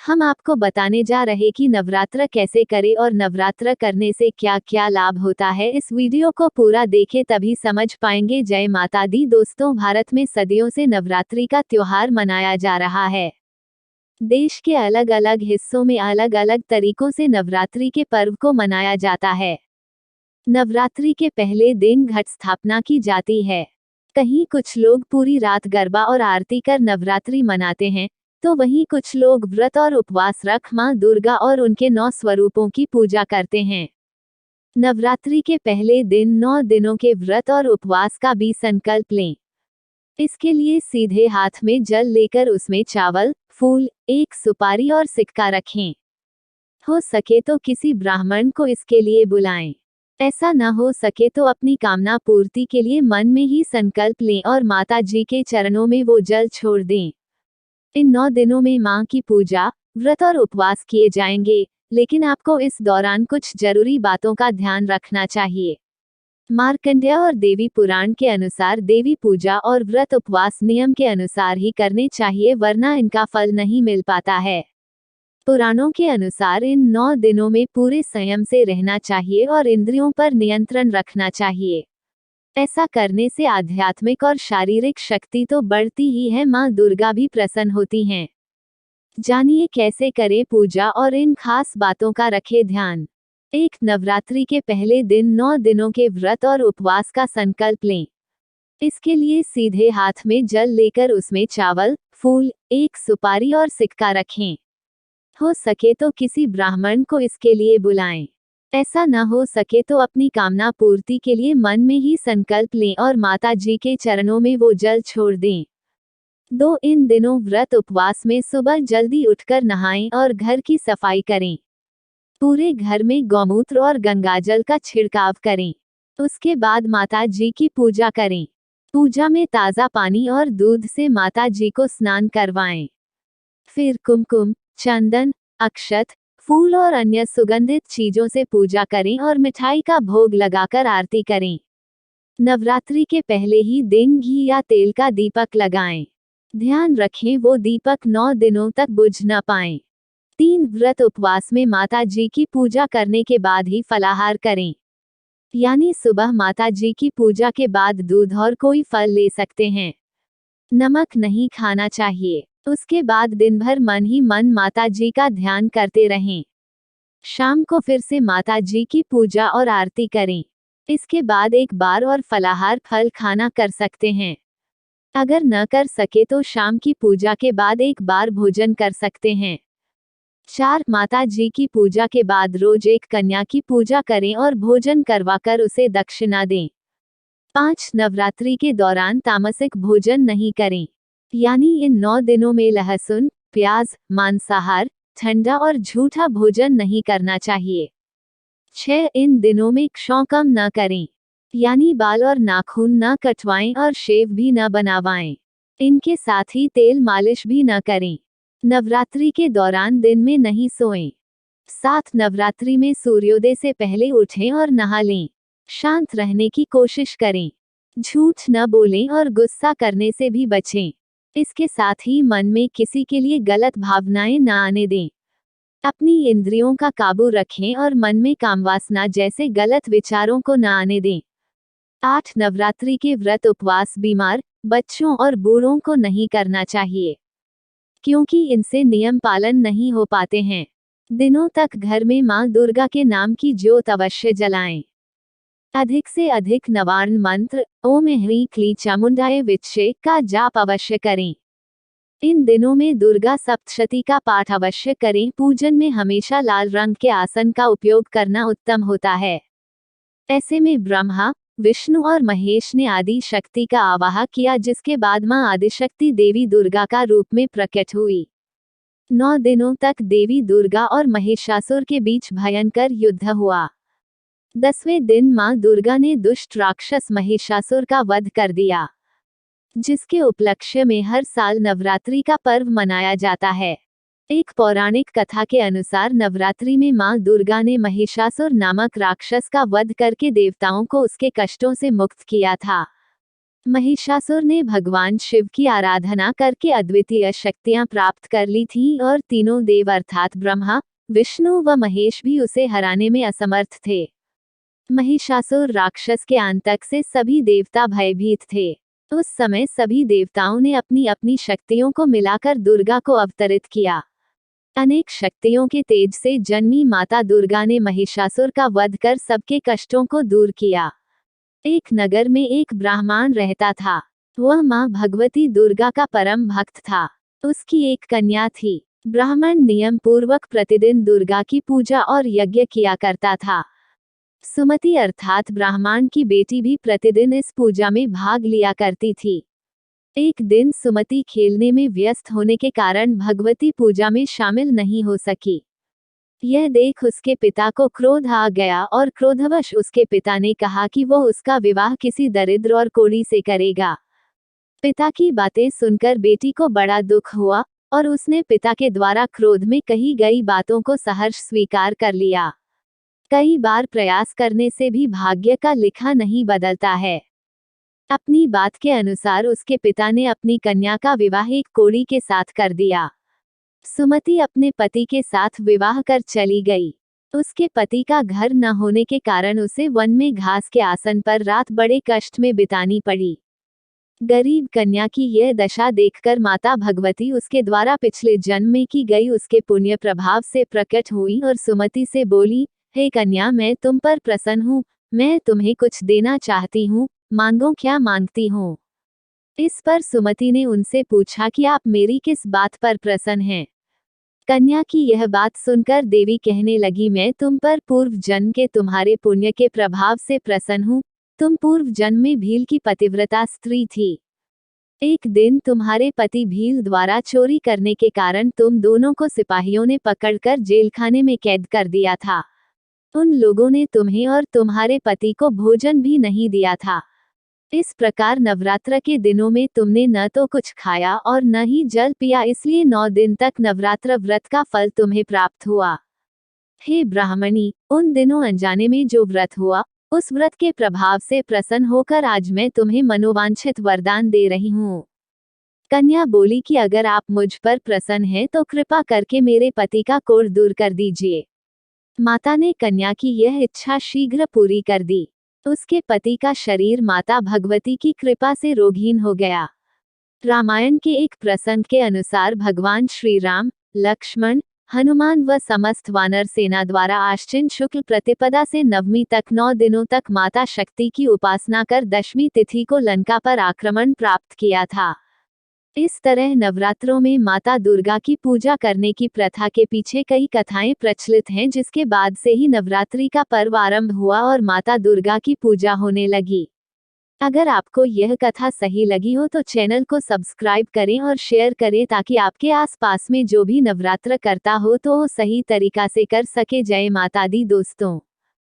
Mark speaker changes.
Speaker 1: हम आपको बताने जा रहे कि नवरात्र कैसे करें और नवरात्र करने से क्या क्या लाभ होता है। इस वीडियो को पूरा देखें तभी समझ पाएंगे। जय माता दी दोस्तों, भारत में सदियों से नवरात्रि का त्योहार मनाया जा रहा है। देश के अलग अलग हिस्सों में अलग अलग तरीकों से नवरात्रि के पर्व को मनाया जाता है। नवरात्रि के पहले दिन घट स्थापना की जाती है। कहीं कुछ लोग पूरी रात गरबा और आरती कर नवरात्रि मनाते हैं, तो वहीं कुछ लोग व्रत और उपवास रख मां दुर्गा और उनके 9 स्वरूपों की पूजा करते हैं। नवरात्रि के पहले दिन 9 दिनों के व्रत और उपवास का भी संकल्प लें। इसके लिए सीधे हाथ में जल लेकर उसमें चावल, फूल, एक सुपारी और सिक्का रखें। हो सके तो किसी ब्राह्मण को इसके लिए बुलाएं। ऐसा न हो सके तो अपनी कामना पूर्ति के लिए मन में ही संकल्प लें और माता जी के चरणों में वो जल छोड़ दें। इन 9 दिनों में मां की पूजा, व्रत और उपवास किए जाएंगे, लेकिन आपको इस दौरान कुछ जरूरी बातों का ध्यान रखना चाहिए। मार्कंडेय और देवी पुराण के अनुसार देवी पूजा और व्रत उपवास नियम के अनुसार ही करने चाहिए, वरना इनका फल नहीं मिल पाता है। पुराणों के अनुसार इन 9 दिनों में पूरे संयम से रहना चाहिए और इंद्रियों पर नियंत्रण रखना चाहिए। ऐसा करने से आध्यात्मिक और शारीरिक शक्ति तो बढ़ती ही है, मां दुर्गा भी प्रसन्न होती हैं। जानिए कैसे करें पूजा और इन खास बातों का रखें ध्यान। 1. नवरात्रि के पहले दिन 9 दिनों के व्रत और उपवास का संकल्प लें। इसके लिए सीधे हाथ में जल लेकर उसमें चावल, फूल, एक सुपारी और सिक्का रखें। हो सके तो किसी ब्राह्मण को इसके लिए बुलाएं। ऐसा न हो सके तो अपनी कामना पूर्ति के लिए मन में ही संकल्प लें और माता जी के चरणों में वो जल छोड़ दें। 2. इन दिनों व्रत उपवास में सुबह जल्दी उठकर नहाएं और घर की सफाई करें। पूरे घर में गौमूत्र और गंगाजल का छिड़काव करें। उसके बाद माता जी की पूजा करें। पूजा में ताज़ा पानी और दूध से माता जी को स्नान करवाएं। फिर कुमकुम, चंदन, अक्षत, फूल और अन्य सुगंधित चीजों से पूजा करें और मिठाई का भोग लगाकर आरती करें। नवरात्रि के पहले ही दिन घी या तेल का दीपक लगाएं। ध्यान रखें वो दीपक 9 दिनों तक बुझ न पाएं। 3. व्रत उपवास में माता जी की पूजा करने के बाद ही फलाहार करें। यानी सुबह माता जी की पूजा के बाद दूध और कोई फल ले सकते हैं। नमक नहीं खाना चाहिए। उसके बाद दिन भर मन ही मन माता जी का ध्यान करते रहें। शाम को फिर से माता जी की पूजा और आरती करें। इसके बाद एक बार और फलाहार फल खाना कर सकते हैं। अगर न कर सके तो शाम की पूजा के बाद एक बार भोजन कर सकते हैं। 4. माता जी की पूजा के बाद रोज एक कन्या की पूजा करें और भोजन करवाकर उसे दक्षिणा दें। 5. नवरात्रि के दौरान तामसिक भोजन नहीं करें। यानी इन 9 दिनों में लहसुन, प्याज, मांसाहार, ठंडा और झूठा भोजन नहीं करना चाहिए। 6. इन दिनों में क्षौकम न करें। यानी बाल और नाखून न कटवाएं और शेव भी न बनवाएं। इनके साथ ही तेल मालिश भी न करें। नवरात्रि के दौरान दिन में नहीं सोएं। 7. नवरात्रि में सूर्योदय से पहले उठें और नहा लें। शांत रहने की कोशिश करें। झूठ न बोलें और गुस्सा करने से भी बचें। इसके साथ ही मन में किसी के लिए गलत भावनाएं न आने दें। अपनी इंद्रियों का काबू रखें और मन में कामवासना जैसे गलत विचारों को न आने दें। 8. नवरात्रि के व्रत उपवास बीमार, बच्चों और बूढ़ों को नहीं करना चाहिए, क्योंकि इनसे नियम पालन नहीं हो पाते हैं। दिनों तक घर में मां दुर्गा के नाम की ज्योत अवश्य जलाएं। अधिक से अधिक नवार्न मंत्र ओम ह्रीं क्लीं चामुंडाय विच्चे का जाप अवश्य करें। इन दिनों में दुर्गा सप्तशती का पाठ अवश्य करें। पूजन में हमेशा लाल रंग के आसन का उपयोग करना उत्तम होता है। ऐसे में ब्रह्मा, विष्णु और महेश ने आदि शक्ति का आवाहन किया, जिसके बाद मां आदिशक्ति देवी दुर्गा का रूप में प्रकट हुई। 9 दिनों तक देवी दुर्गा और महिषासुर के बीच भयंकर युद्ध हुआ। 10वें दिन मां दुर्गा ने दुष्ट राक्षस महिषासुर का वध कर दिया, जिसके उपलक्ष्य में हर साल नवरात्रि का पर्व मनाया जाता है। एक पौराणिक कथा के अनुसार नवरात्रि में मां दुर्गा ने महिषासुर नामक राक्षस का वध करके देवताओं को उसके कष्टों से मुक्त किया था। महिषासुर ने भगवान शिव की आराधना करके अद्वितीय शक्तियां प्राप्त कर ली थी और तीनों देव अर्थात ब्रह्मा, विष्णु व महेश भी उसे हराने में असमर्थ थे। महिषासुर राक्षस के आतंक से सभी देवता भयभीत थे। उस समय सभी देवताओं ने अपनी अपनी शक्तियों को मिलाकर दुर्गा को अवतरित किया। अनेक शक्तियों के तेज से जन्मी माता दुर्गा ने महिषासुर का वध कर सबके कष्टों को दूर किया। एक नगर में एक ब्राह्मण रहता था। वह मां भगवती दुर्गा का परम भक्त था। उसकी एक कन्या थी। ब्राह्मण नियम पूर्वक प्रतिदिन दुर्गा की पूजा और यज्ञ किया करता था। सुमति अर्थात ब्राह्मण की बेटी भी प्रतिदिन इस पूजा में भाग लिया करती थी। एक दिन सुमति खेलने में व्यस्त होने के कारण भगवती पूजा में शामिल नहीं हो सकी। यह देख उसके पिता को क्रोध आ गया और क्रोधवश उसके पिता ने कहा कि वो उसका विवाह किसी दरिद्र और कोढ़ी से करेगा। पिता की बातें सुनकर बेटी को बड़ा दुख हुआ और उसने पिता के द्वारा क्रोध में कही गई बातों को सहर्ष स्वीकार कर लिया। कई बार प्रयास करने से भी भाग्य का लिखा नहीं बदलता है। अपनी बात के अनुसार उसके पिता ने अपनी कन्या का विवाह एक कोढ़ी के साथ कर दिया। सुमति अपने पति के साथ विवाह कर चली गई। उसके पति का घर न होने के कारण उसे वन में घास के आसन पर रात बड़े कष्ट में बितानी पड़ी। गरीब कन्या की यह दशा देखकर माता भगवती उसके द्वारा पिछले जन्म में की गई उसके पुण्य प्रभाव से प्रकट हुई और सुमति से बोली, हे कन्या, मैं तुम पर प्रसन्न हूँ। मैं तुम्हें कुछ देना चाहती हूँ, मांगो क्या मांगती हो। इस पर सुमति ने उनसे पूछा कि आप मेरी किस बात पर प्रसन्न हैं। कन्या की यह बात सुनकर देवी कहने लगी, मैं तुम पर पूर्व जन्म के तुम्हारे पुण्य के प्रभाव से प्रसन्न हूँ। तुम पूर्व जन्म में भील की पतिव्रता स्त्री थी। एक दिन तुम्हारे पति भील द्वारा चोरी करने के कारण तुम दोनों को सिपाहियों ने पकड़कर जेलखाने में कैद कर दिया था। उन लोगों ने तुम्हें और तुम्हारे पति को भोजन भी नहीं दिया था। इस प्रकार नवरात्र के दिनों में तुमने न तो कुछ खाया और न ही जल पिया, इसलिए 9 दिन तक नवरात्र व्रत का फल तुम्हें प्राप्त हुआ। हे ब्राह्मणी, उन दिनों अनजाने में जो व्रत हुआ, उस व्रत के प्रभाव से प्रसन्न होकर आज मैं तुम्हें मनोवांछित वरदान दे रही हूँ। कन्या बोली कि अगर आप मुझ पर प्रसन्न हैं तो कृपा करके मेरे पति का कोढ़ दूर कर दीजिए। माता ने कन्या की यह इच्छा शीघ्र पूरी कर दी। उसके पति का शरीर माता भगवती की कृपा से रोगहीन हो गया। रामायण के एक प्रसंग के अनुसार भगवान श्री राम, लक्ष्मण, हनुमान व समस्त वानर सेना द्वारा आश्विन शुक्ल प्रतिपदा से नवमी तक 9 दिनों तक माता शक्ति की उपासना कर दशमी तिथि को लंका पर आक्रमण प्राप्त किया था। इस तरह नवरात्रों में माता दुर्गा की पूजा करने की प्रथा के पीछे कई कथाएं प्रचलित हैं, जिसके बाद से ही नवरात्रि का पर्व आरंभ हुआ और माता दुर्गा की पूजा होने लगी। अगर आपको यह कथा सही लगी हो तो चैनल को सब्सक्राइब करें और शेयर करें ताकि आपके आसपास में जो भी नवरात्र करता हो तो वो सही तरीका से कर सके। जय माता दी दोस्तों।